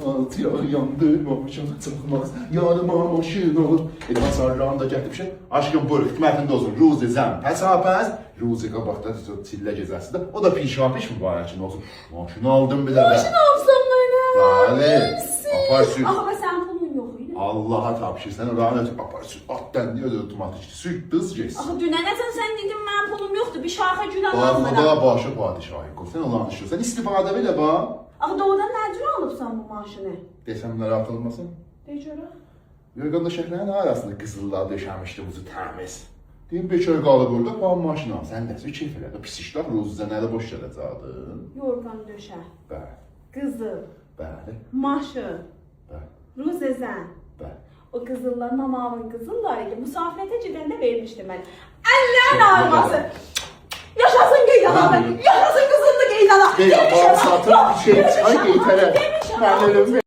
At ya yandırmamışım çıkmaz yanıma maşın olur. Elma sarılan da gətirmişim. Aşkım buyur hikmətində olsun. Ruzi zəm pəs. Ruzi qabaqda çillə gezəsində. O da pişapiş mübarəkin olsun. Maşını aldım bir dəfə. Maşını alsam mənə. Bəli. Apar sür. Ama sen pulun yok idi. Allah'a tapşır. Sen rahat et. Apar sür. Atdan diyor da otomatik. Süt dız geç. Aha dünənəsən sən dedin mən pulum yoxdur. Bir şarkı gülə almıram. Daha başı padişahı qol. Sen Allah'ın işi. Sen istifade belə bax. Aha doğrudan nəcür alıbsan bu maşını? Desem narahat olmasın. De görək. Yorğanda şəhlərin arasında qızıllar döşəmişdi buzu təmiz. Deyim bir çöy qalıb orada, falan maşın al. Sən nəsə keyf elədi. Pis işlər Ruzizə nələ boş gələcəkdin. Yorğan döşə. Bəli, Qızıl. bəli, Maşın. bəli, Ruzezən. bəli. O qızıllar mamamın qızılları ki musafirətə gedəndə vermişdi mən. Əllərin arması. Yaşasın Geydana. Yaşasın qızıllı Geydana. Ey, satın bir şey, ay geytərə. Mən ölüm.